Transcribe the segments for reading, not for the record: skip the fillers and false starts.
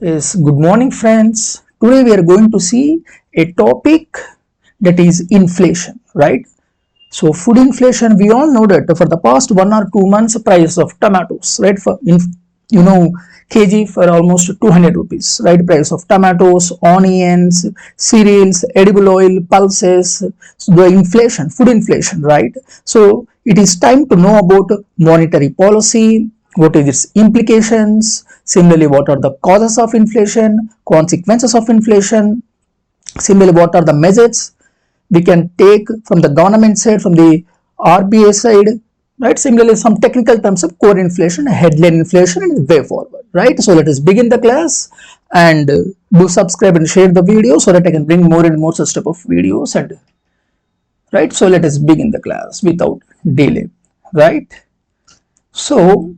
Yes, good morning, friends. Today we are going to see a topic that is inflation, right? So, food inflation, we all know that for the past 1 or 2 months, price of tomatoes, right? Kg for almost 200 rupees, right? Price of tomatoes, onions, cereals, edible oil, pulses, so the inflation, food inflation, right? So, it is time to know about monetary policy, what is its implications, similarly, what are the causes of inflation, consequences of inflation, similarly, what are the measures we can take from the government side, from the RBI side, right? Similarly, some technical terms of core inflation, headline inflation, and way forward, right? So let us begin the class and do subscribe and share the video so that I can bring more and more such type of videos and right. So let us begin the class without delay, right? So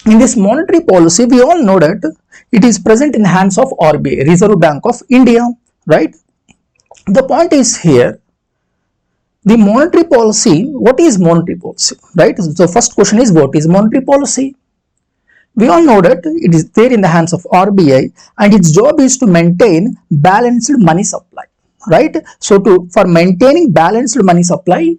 in this monetary policy, we all know that it is present in hands of RBI, Reserve Bank of India, right? The point is here, the monetary policy, what is monetary policy, right? So first question is, what is monetary policy? We all know that it is there in the hands of RBI and its job is to maintain balanced money supply, right? So for maintaining balanced money supply,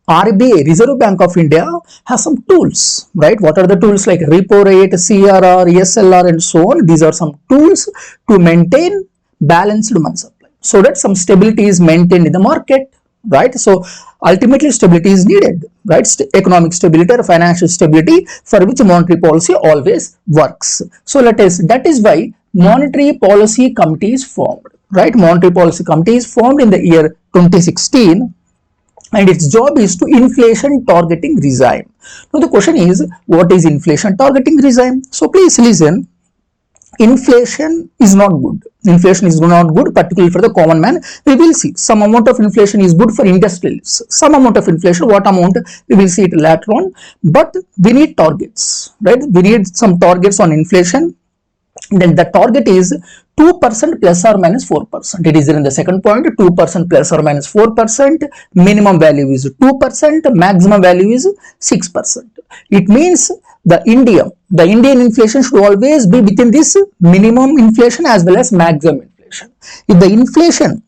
RBI, Reserve Bank of India, has some tools, right? What are the tools like repo rate, CRR, SLR, and so on? These are some tools to maintain balanced money supply so that some stability is maintained in the market, right? So ultimately stability is needed, right? Economic stability or financial stability, for which monetary policy always works. So that is why monetary policy committee is formed, right? Monetary policy committee is formed in the year 2016. And its job is to inflation targeting regime. Now the question is, what is inflation targeting regime? So please listen. Inflation is not good. Inflation is not good, particularly for the common man. We will see some amount of inflation is good for industrialists. Some amount of inflation, what amount, we will see it later on. But we need targets, right? We need some targets on inflation. Then the target is 2% plus or minus 4%. It is in the second point, 2% plus or minus 4%. Minimum value is 2%. Maximum value is 6%. It means the Indian inflation should always be within this minimum inflation as well as maximum inflation. If the inflation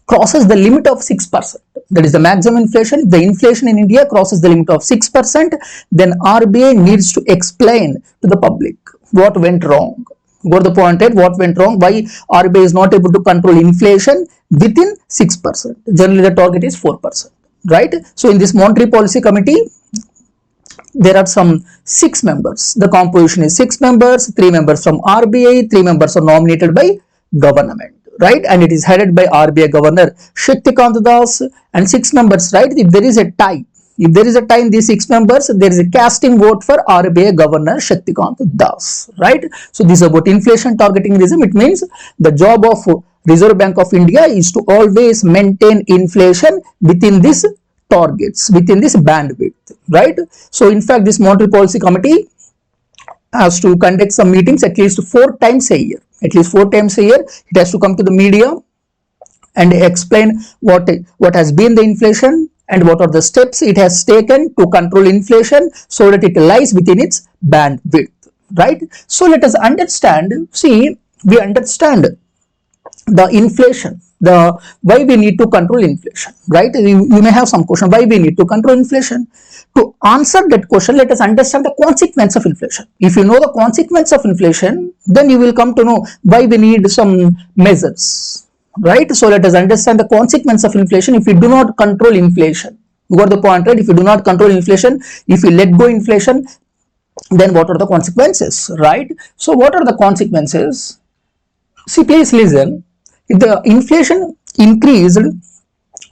crosses the limit of 6%, that is the maximum inflation, if the inflation in India crosses the limit of 6%, then RBI needs to explain to the public what went wrong. Got the point, right? What went wrong? Why RBI is not able to control inflation within 6%? Generally, the target is 4%, right? So, in this monetary policy committee, there are some 6 members. The composition is 6 members, 3 members from RBI, 3 members are nominated by government, right? And it is headed by RBI Governor Shaktikant Das, and 6 members, right? If there is a tie, in these 6 members, there is a casting vote for RBI Governor Shaktikant Das, right? So this is about inflation targeting regime. It means the job of Reserve Bank of India is to always maintain inflation within this targets, within this bandwidth, right? So in fact, this monetary policy committee has to conduct some meetings at least 4 times a year. At least 4 times a year, it has to come to the media and explain what has been the inflation and what are the steps it has taken to control inflation so that it lies within its bandwidth, right? So let us understand, we understand the inflation, why we need to control inflation, right? You may have some question, why we need to control inflation? To answer that question, let us understand the consequence of inflation. If you know the consequence of inflation, then you will come to know why we need some measures, right? So let us understand the consequence of inflation. If we do not control inflation, you got the point, right? If you do not control inflation, if you let go inflation, then what are the consequences, right? So what are the consequences? See, please listen. If the inflation increased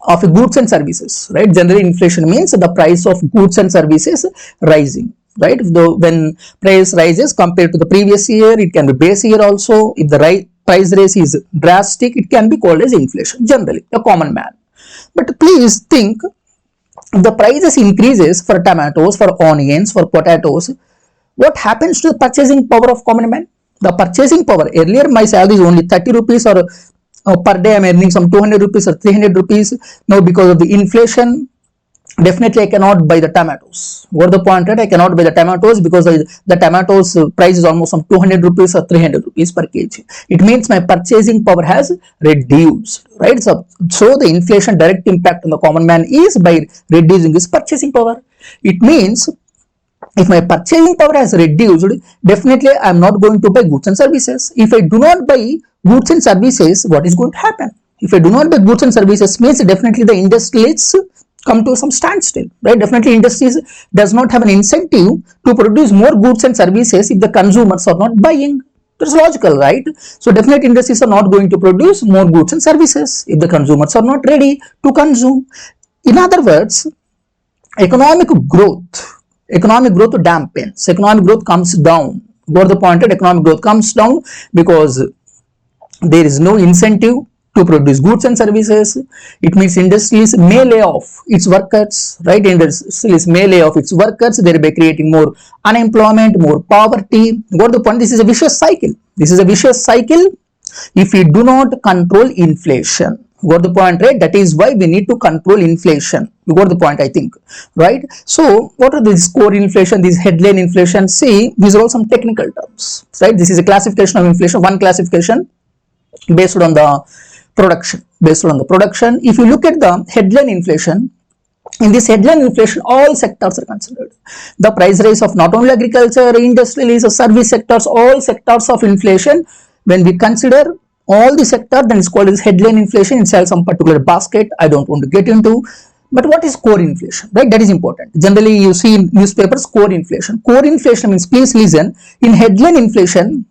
of goods and services, right? Generally, inflation means the price of goods and services rising, right? When price rises compared to the previous year, it can be base year also. If the price rise is drastic, it can be called as inflation, generally, a common man. But please think, the prices increases for tomatoes, for onions, for potatoes, what happens to the purchasing power of common man? The purchasing power, earlier my salary is only 30 rupees or per day I am earning some 200 rupees or 300 rupees. Now because of the inflation, definitely I cannot buy the tomatoes. What the point, right? I cannot buy the tomatoes because the tomatoes price is almost some 200 rupees or 300 rupees per kg. It means my purchasing power has reduced, right? So the inflation direct impact on the common man is by reducing his purchasing power. It means if my purchasing power has reduced, definitely I am not going to buy goods and services. If I do not buy goods and services, what is going to happen? If I do not buy goods and services, means definitely the industries come to some standstill, right? Definitely industries does not have an incentive to produce more goods and services if the consumers are not buying. That's logical, right? So definitely industries are not going to produce more goods and services if the consumers are not ready to consume. In other words, economic growth dampens, economic growth comes down. Got the point? Economic growth comes down because there is no incentive to produce goods and services. It means industries may lay off its workers, right? Industries may lay off its workers, thereby creating more unemployment, more poverty. Got the point? This is a vicious cycle. This is a vicious cycle if we do not control inflation. You got the point, right? That is why we need to control inflation. You got the point, I think, right? So what are these core inflation, these headline inflation? See, these are all some technical terms, right? This is a classification of inflation, one classification based on the production. If you look at the headline inflation, in this headline inflation, all sectors are considered. The price rise of not only agriculture, industrial, service sectors, all sectors of inflation. When we consider all the sector, then it's called as headline inflation. It sells some particular basket. I don't want to get into. But what is core inflation, right? That is important. Generally, you see in newspapers core inflation. Core inflation means, please listen, in headline inflation,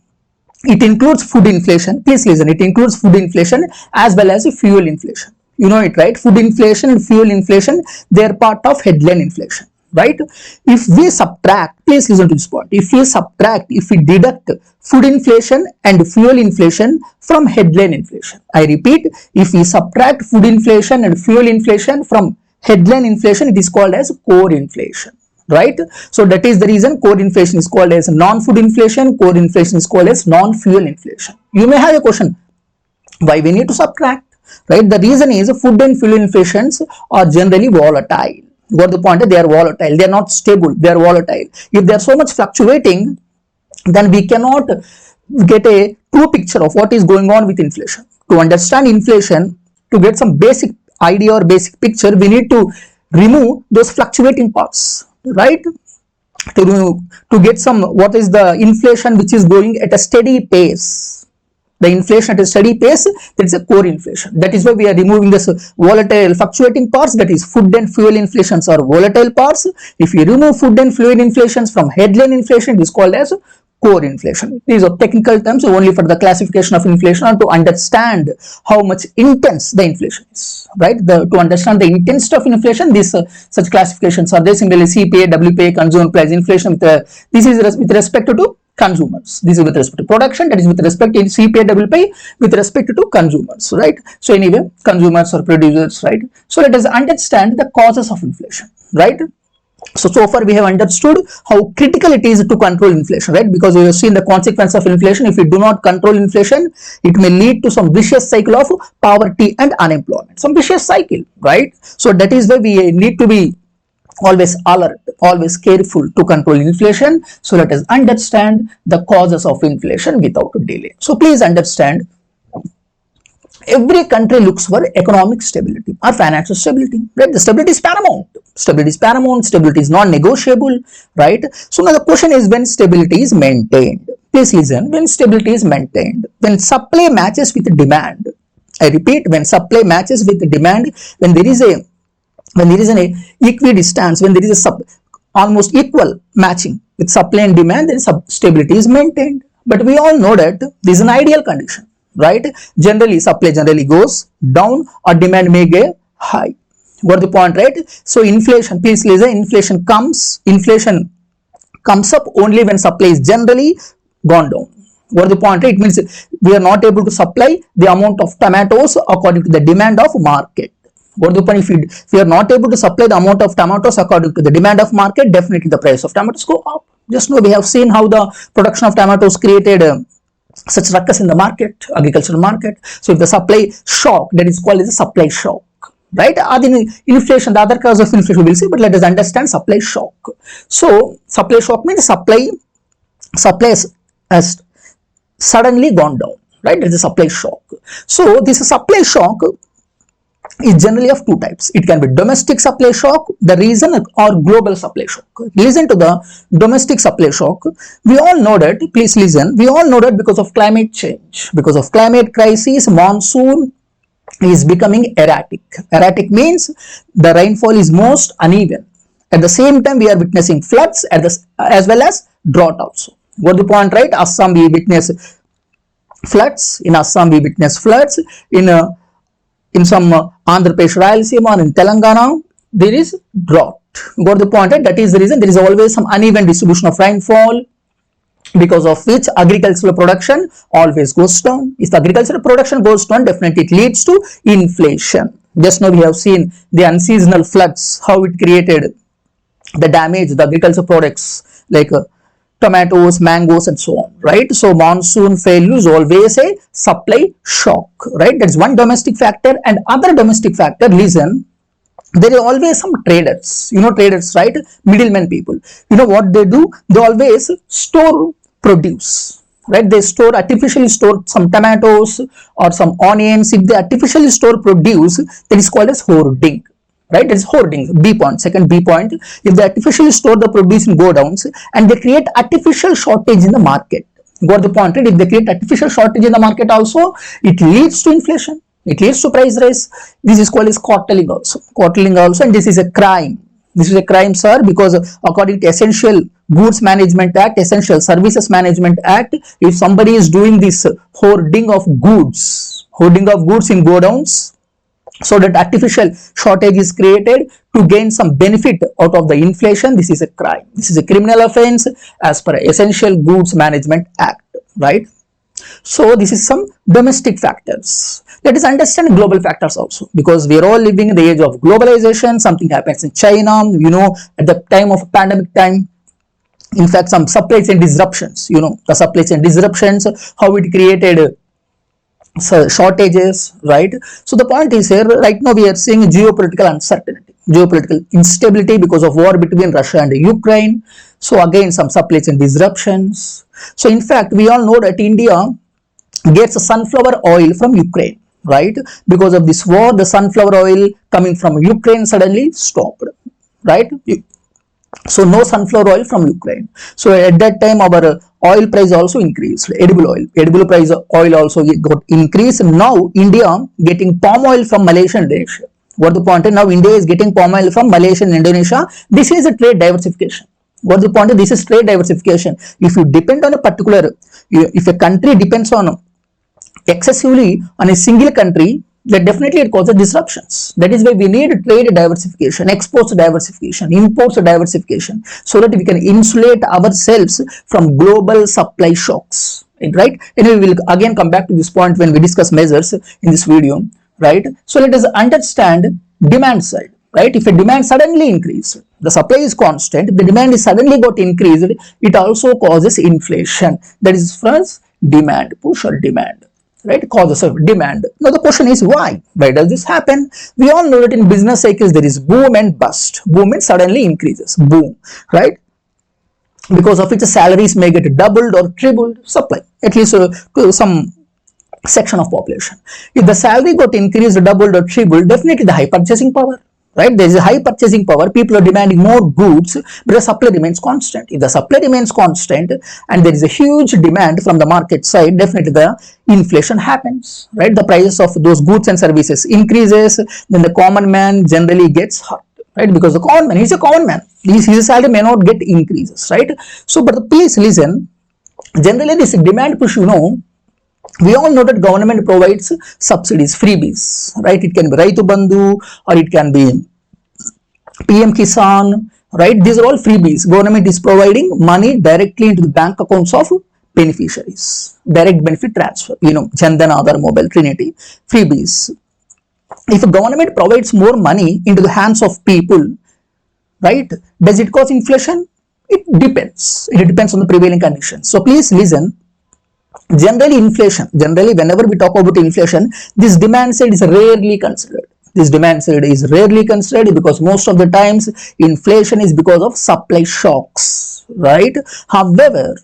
it includes food inflation. Please listen, it includes food inflation as well as fuel inflation. You know it, right? Food inflation and fuel inflation, they are part of headline inflation, right? If we subtract, please listen to this point. If we deduct food inflation and fuel inflation from headline inflation, I repeat, if we subtract food inflation and fuel inflation from headline inflation, it is called as core inflation, right? So that is the reason core inflation is called as non-food inflation, core inflation is called as non-fuel inflation. You may have a question, why we need to subtract, right? The reason is food and fuel inflations are generally volatile. You got the point? They are volatile, they are not stable, they are volatile. If they are so much fluctuating, then we cannot get a true picture of what is going on with inflation. To understand inflation, to get some basic idea or basic picture, we need to remove those fluctuating parts, right? To get some, what is the inflation which is going at a steady pace. The inflation at a steady pace, that is a core inflation. That is why we are removing this volatile fluctuating parts, that is food and fuel inflations are volatile parts. If you remove food and fuel inflations from headline inflation, it is called as core inflation. These are technical terms only for the classification of inflation and to understand how much intense the inflation is, right? To understand the intensity of inflation, these such classifications are there. Similarly, CPI, WPI, consumer price inflation, this is with respect to consumers. This is with respect to production, that is with respect to CPI, WPI with respect to consumers, right? So anyway, consumers or producers, right? So let us understand the causes of inflation, right? So far we have understood how critical it is to control inflation, right? Because we have seen the consequence of inflation. If we do not control inflation, it may lead to some vicious cycle of poverty and unemployment, some vicious cycle, right? So that is why we need to be always alert, always careful to control inflation. So let us understand the causes of inflation without delay. So please understand, every country looks for economic stability or financial stability, right? The stability is paramount. Stability is non-negotiable, right? So now the question is, when stability is maintained, please listen, when stability is maintained, when supply matches with demand, I repeat, when supply matches with demand, when there is an equidistance, when there is a almost equal matching with supply and demand, then stability is maintained. But we all know that this is an ideal condition, right? Generally, supply generally goes down or demand may get high. Got the point, right? So inflation, please listen, inflation comes up only when supply is generally gone down. Got the point, right? It means we are not able to supply the amount of tomatoes according to the demand of market. Got the point? If we are not able to supply the amount of tomatoes according to the demand of market, definitely the price of tomatoes go up. Just know, we have seen how the production of tomatoes created such ruckus in the market, agricultural market. So if the supply shock, that is called as a supply shock, right? The inflation, the other cause of inflation we will see, but let us understand supply shock. So supply shock means supply has suddenly gone down, right? It is a supply shock. So this supply shock is generally of two types. It can be domestic supply shock, the reason, or global supply shock. Listen to the domestic supply shock. We all know that, please listen, we all know that because of climate change, because of climate crisis, monsoon is becoming erratic. Erratic means the rainfall is most uneven. At the same time, we are witnessing floods as well as drought also. Got the point, right? Assam we witness floods. In Assam we witness floods. In some Andhra Pradesh, Rayalaseema, or in Telangana, there is drought. Got the point, right? That is the reason there is always some uneven distribution of rainfall, because of which agricultural production always goes down. If the agricultural production goes down, definitely it leads to inflation. Just now we have seen the unseasonal floods, how it created the damage, the agricultural products like tomatoes, mangoes, and so on, right? So monsoon failure is always a supply shock, right? That's one domestic factor. And other domestic factor, listen, there is always some traders, traders, right? Middlemen people, what they do? They always store produce, right? They artificially store some tomatoes or some onions. If they artificially store produce, that is called as hoarding, right? It's hoarding. B point, second B point. If they artificially store the produce in godowns and they create artificial shortage in the market, got the point, right? If they create artificial shortage in the market also, it leads to inflation. It leads to price rise. This is called as carteling also. Carteling also, and this is a crime. This is a crime, sir, because according to Essential Goods Management Act, Essential Services Management Act, if somebody is doing this hoarding of goods in godowns, so that artificial shortage is created to gain some benefit out of the inflation, this is a crime. This is a criminal offense as per Essential Goods Management Act, right? So this is some domestic factors. Let us understand global factors also, because we are all living in the age of globalization. Something happens in China, at the time of pandemic time. In fact, some supply chain disruptions, the supply chain disruptions, how it created shortages, right? So the point is here, right now we are seeing geopolitical uncertainty, geopolitical instability because of war between Russia and Ukraine. So again, some supply chain disruptions. So in fact, we all know that India gets sunflower oil from Ukraine, right? Because of this war, the sunflower oil coming from Ukraine suddenly stopped, right? So no sunflower oil from Ukraine. So at that time, our oil price also increased. Edible price oil also got increased. Now India getting palm oil from Malaysia and Indonesia. What the point is, now India is getting palm oil from Malaysia and Indonesia. This is a trade diversification. What the point is, this is trade diversification. If you depend on a particular, if a country depends on excessively on a single country, that definitely it causes disruptions. That is why we need trade diversification, exports diversification, imports diversification, so that we can insulate ourselves from global supply shocks, right? Anyway, we will again come back to this point when we discuss measures in this video, right? So let us understand demand side, right? If a demand suddenly increased, the supply is constant, the demand is suddenly got increased, it also causes inflation. That is first demand, push or demand, right? Causes of demand. Now the question is why? Why does this happen? We all know that in business cycles there is boom and bust. Boom means suddenly increases, boom, right? Because of which the salaries may get doubled or tripled, supply, at least to some section of population. If the salary got increased, doubled or tripled, definitely the high purchasing power, right? There is a high purchasing power, people are demanding more goods, but the supply remains constant. If the supply remains constant and there is a huge demand from the market side, definitely the inflation happens, right? The prices of those goods and services increases, then the common man generally gets hurt, right? Because the common man, he's a common man, his salary may not get increases, right? So, but please listen, generally this demand push, we all know that government provides subsidies, freebies, right? It can be Raitu Bandhu or it can be PM Kisan, right? These are all freebies. Government is providing money directly into the bank accounts of beneficiaries. Direct benefit transfer, Jandan, Aadhar, Mobile, Trinity, freebies. If a government provides more money into the hands of people, right, does it cause inflation? It depends. It depends on the prevailing conditions. So please listen. Generally, whenever we talk about inflation, this demand side is rarely considered. This demand side is rarely considered because most of the times inflation is because of supply shocks, right? However,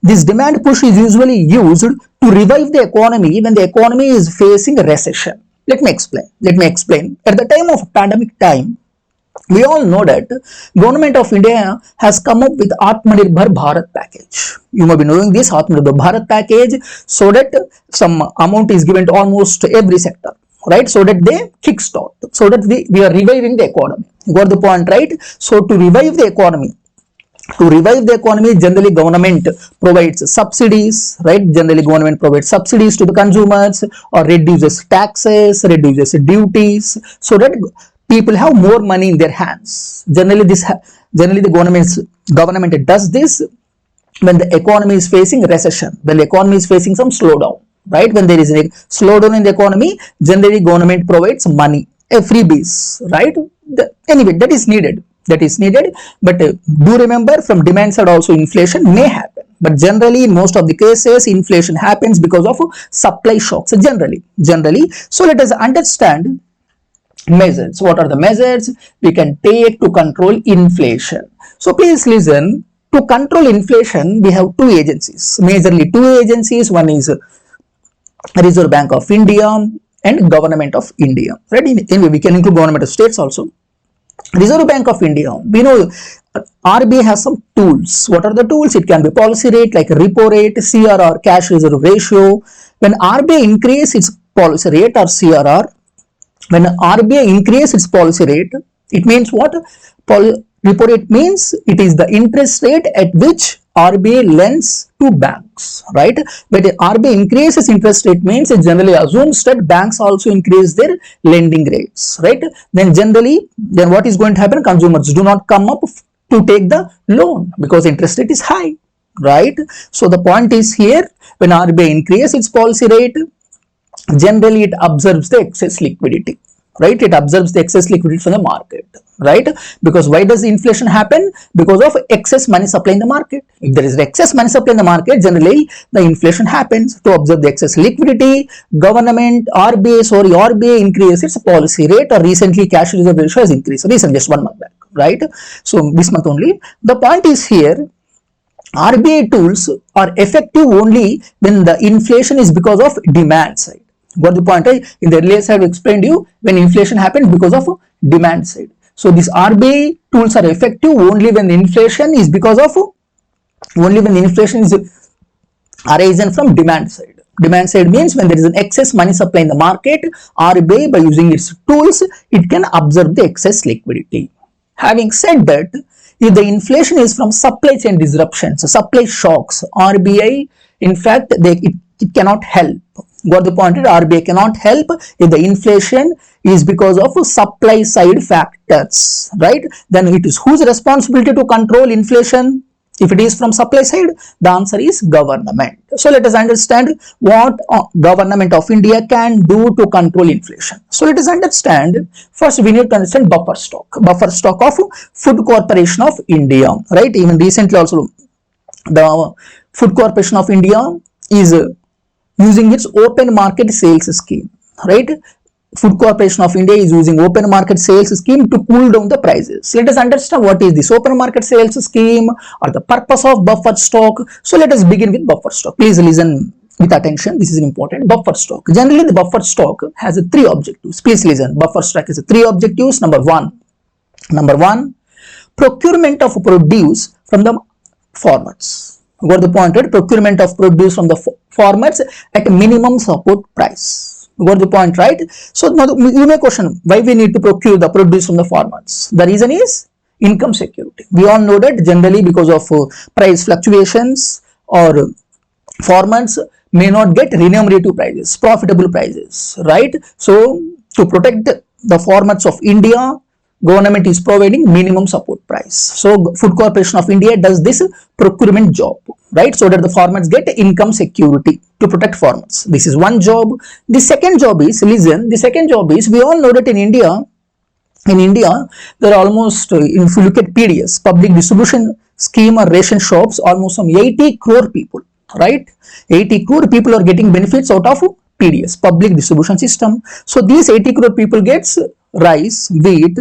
this demand push is usually used to revive the economy when the economy is facing a recession. Let me explain. At the time of pandemic time, we all know that government of India has come up with Atmanirbhar Bharat package. You may be knowing this Atmanirbhar Bharat package, so that some amount is given to almost every sector, right? So that they kickstart, so that we are reviving the economy. You got the point, right? So to revive the economy, generally government provides subsidies, right? Generally government provides subsidies to the consumers or reduces taxes, reduces duties, so that people have more money in their hands. Generally the government does this when the economy is facing recession, when the economy is facing some slowdown, right? When there is a slowdown in the economy, generally government provides money, freebies, right? Anyway, that is needed, but do remember, from demand side also inflation may happen, but generally in most of the cases inflation happens because of supply shocks, generally. So let us understand measures. What are the measures we can take to control inflation? So please listen. To control inflation, we have two agencies, majorly two agencies. One is Reserve Bank of India and Government of India, right? Anyway, we can include government of states also. Reserve Bank of India, we know RBI has some tools. What are the tools? It can be policy rate like repo rate, CRR, cash reserve ratio. When RBI increase its policy rate or CRR, when RBI increase its policy rate, it means what? Repo rate means it is the interest rate at which RBI lends to banks, right? When RBI increases interest rate means it generally assumes that banks also increase their lending rates, right? Then what is going to happen? Consumers do not come up to take the loan because interest rate is high, right? So the point is here, when RBI increases its policy rate, generally it observes the excess liquidity, right? It observes the excess liquidity from the market, right? Because why does inflation happen? Because of excess money supply in the market. If there is excess money supply in the market, generally the inflation happens. To observe the excess liquidity, RBI increases its policy rate, or recently cash reserve ratio has increased. Recently, just 1 month back, right? So this month only. The point is here, RBI tools are effective only when the inflation is because of demand side. Got the point, right? In the earlier slide I explained you when inflation happens because of demand side. So these RBI tools are effective only when the inflation is arisen from demand side. Demand side means when there is an excess money supply in the market, RBI, by using its tools, it can absorb the excess liquidity. Having said that, if the inflation is from supply chain disruptions, supply shocks, RBI, in fact, it cannot help. Got the point? RBI cannot help if the inflation is because of supply side factors, right? Then it is whose responsibility to control inflation? If it is from supply side, the answer is government. So let us understand what government of India can do to control inflation. So let us understand, first we need to understand buffer stock of Food Corporation of India, right? Even recently also the Food Corporation of India is using its open market sales scheme, right? Food Corporation of India is using open market sales scheme to cool down the prices. Let us understand what is this open market sales scheme or the purpose of buffer stock. So let us begin with buffer stock. Please listen with attention. This is important. Buffer stock. Generally, the buffer stock has three objectives. Please listen. Buffer stock has three objectives. Number one, procurement of produce from the farmers. Got the point, right? Procurement of produce from the farmers at minimum support price. Got the point, right? So now you may question why we need to procure the produce from the farmers. The reason is income security. We all know that generally because of price fluctuations, or farmers may not get remunerative prices, profitable prices, right? So to protect the farmers of India, government is providing minimum support price. So Food Corporation of India does this procurement job, right? So that the farmers get income security to protect farmers. This is one job. The second job is, listen, the second job is, we all know that in India, there are almost, if you look at PDS, public distribution scheme or ration shops, almost some 80 crore people, right? 80 crore people are getting benefits out of PDS, public distribution system. So these 80 crore people gets rice, wheat,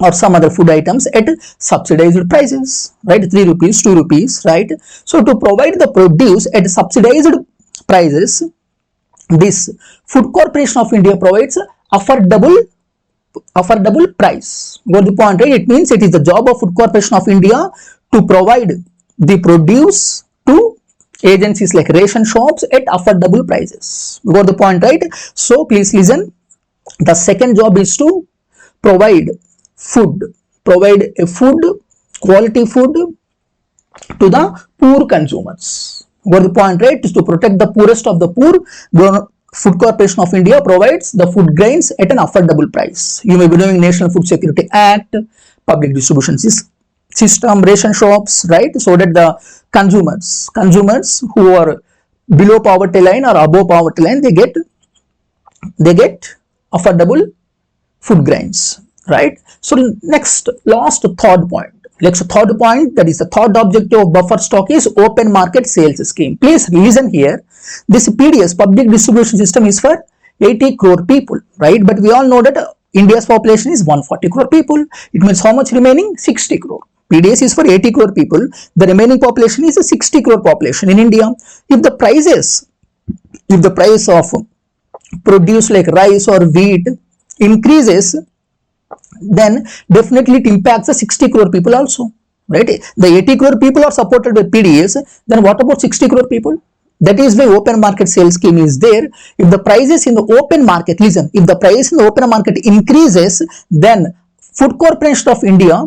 or some other food items at subsidized prices, right? 3 rupees, 2 rupees, right? So to provide the produce at subsidized prices, this Food Corporation of India provides affordable price. Got the point, right? It means it is the job of Food Corporation of India to provide the produce to agencies like ration shops at affordable prices. Got the point, right? So please listen. The second job is to provide quality food to the poor consumers. Got the point, right? Is to protect the poorest of the poor. Food Corporation of India provides the food grains at an affordable price. You may be doing National Food Security Act, public distribution system, ration shops, right? So that the consumers who are below poverty line or above poverty line, they get affordable food grains, right? So third point, that is the third objective of buffer stock is open market sales scheme. Please listen here. This PDS, public distribution system, is for 80 crore people, right? But we all know that India's population is 140 crore people. It means how much remaining? 60 crore. PDS is for 80 crore people. The remaining population is a 60 crore population in India. If the price of produce like rice or wheat increases, then definitely it impacts the 60 crore people also, right? The 80 crore people are supported by PDS. Then what about 60 crore people? That is why open market sales scheme is there. If the prices in the open market, listen, if the price in the open market increases, then Food Corporation of India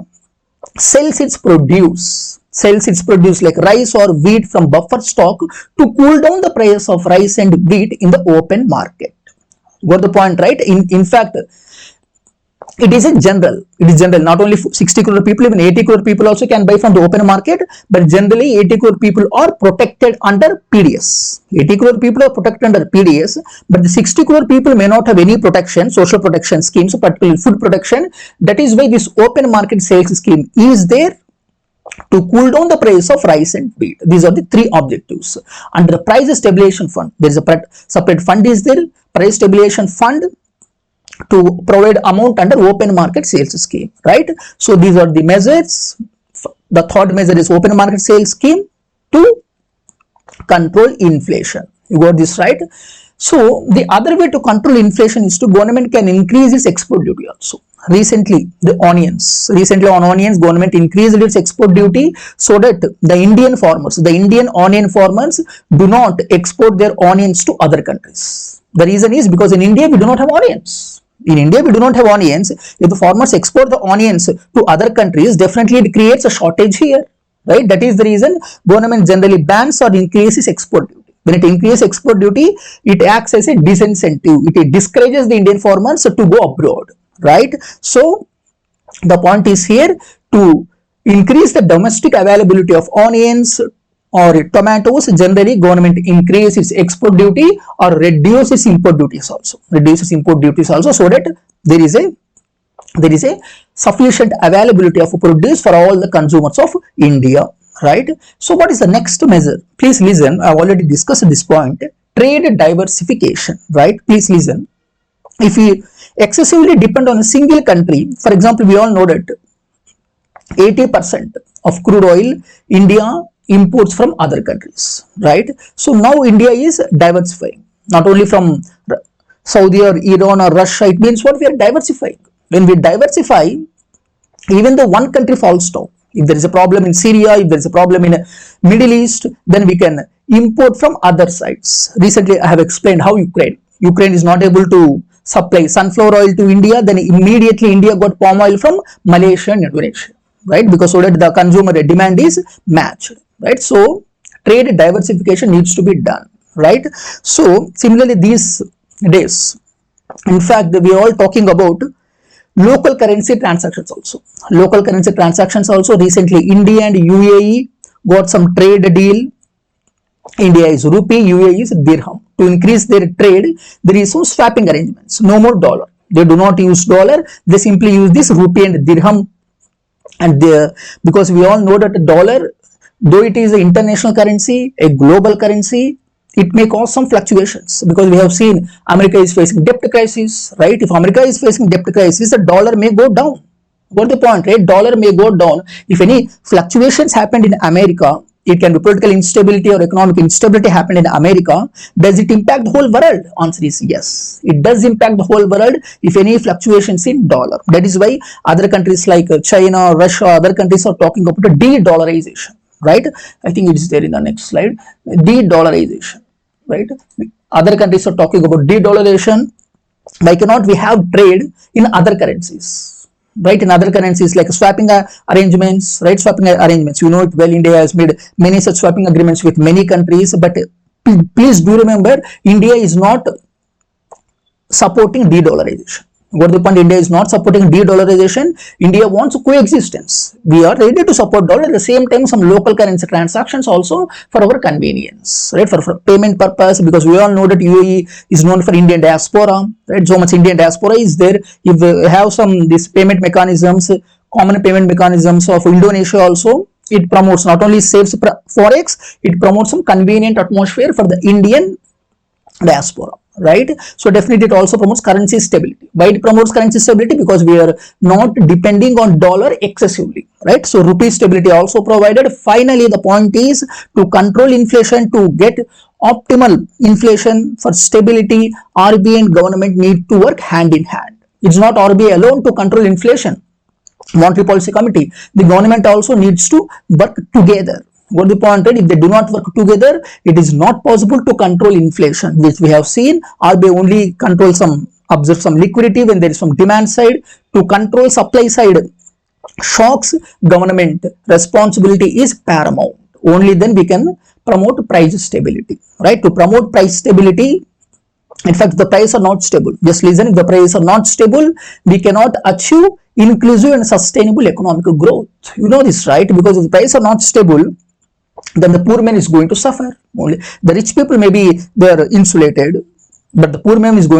sells its produce like rice or wheat from buffer stock to cool down the price of rice and wheat in the open market. Got the point, right? In fact, it is general, not only 60 crore people, even 80 crore people also can buy from the open market, but generally 80 crore people are protected under PDS. 80 crore people are protected under PDS, but the 60 crore people may not have any protection, social protection schemes, particularly food protection. That is why this open market sales scheme is there to cool down the price of rice and wheat. These are the three objectives. Under the price stabilization fund, there is a separate fund is there, price stabilization fund, to provide amount under open market sales scheme, right? So these are the measures. The third measure is open market sales scheme to control inflation. You got this, right? So the other way to control inflation is to government can increase its export duty also. Recently on onions, government increased its export duty so that the Indian onion farmers do not export their onions to other countries. The reason is because in India we do not have onions. If the farmers export the onions to other countries, definitely it creates a shortage here, right? That is the reason government generally bans or increases export duty. When it increases export duty, it acts as a disincentive. It discourages the Indian farmers to go abroad, right? So the point is here to increase the domestic availability of onions or tomatoes. Generally government increases export duty or reduces import duties also, so that there is a sufficient availability of produce for all the consumers of India, right? So what is the next measure? Please listen. I have already discussed this point. Trade diversification, right? Please listen. If we excessively depend on a single country, for example, we all know that 80% of crude oil India imports from other countries, right? So now India is diversifying, not only from Saudi or Iran or Russia. It means what? We are diversifying. When we diversify, even though one country falls down, if there is a problem in Syria, if there is a problem in Middle East, then we can import from other sides. Recently I have explained how Ukraine is not able to supply sunflower oil to India, then immediately India got palm oil from Malaysia and Indonesia, right? Because so that the consumer demand is matched, right? So trade diversification needs to be done, right? So similarly these days, in fact, we are all talking about local currency transactions also. Recently India and UAE got some trade deal. India is rupee, UAE is dirham. To increase their trade, there is some swapping arrangements. No more dollar. They do not use dollar. They simply use this rupee and dirham. And because we all know that the dollar, though it is an international currency, a global currency, it may cause some fluctuations, because we have seen America is facing debt crisis, right? If America is facing debt crisis, the dollar may go down. Got the point, right? Dollar may go down. If any fluctuations happened in America, it can be political instability or economic instability happened in America. Does it impact the whole world? Answer is yes. It does impact the whole world if any fluctuations in dollar. That is why other countries like China, Russia, other countries are talking about a de-dollarization, right? I think it is there in the next slide. De-dollarization, right? Other countries are talking about de-dollarization. Why cannot we have trade in other currencies? Right, in other currencies like swapping arrangements, right? Swapping arrangements, you know it well. India has made many such swapping agreements with many countries, but please do remember, India is not supporting de-dollarization. What the point? India is not supporting de-dollarization. India wants coexistence. We are ready to support dollar, at the same time some local currency transactions also for our convenience, right? For payment purpose, because we all know that UAE is known for Indian diaspora, right? So much Indian diaspora is there. If we have some these payment mechanisms, common payment mechanisms of Indonesia also, it promotes, not only saves forex, it promotes some convenient atmosphere for the Indian diaspora, right? So definitely it also promotes currency stability. Why it promotes currency stability? Because we are not depending on dollar excessively, right? So rupee stability also provided. Finally, the point is to control inflation, to get optimal inflation for stability, RBI and government need to work hand in hand. It's not RBI alone to control inflation. Monetary Policy Committee, the government also needs to work together. What the point, right? If they do not work together, it is not possible to control inflation, which we have seen. RBI only controls some, observe some liquidity when there is some demand side. To control supply side shocks, government responsibility is paramount. Only then we can promote price stability, right? To promote price stability, in fact, the prices are not stable. Just listen, if the prices are not stable, we cannot achieve inclusive and sustainable economic growth. You know this, right? Because if the prices are not stable, then the poor man is going to suffer. Only the rich people, maybe they are insulated, but the poor man is going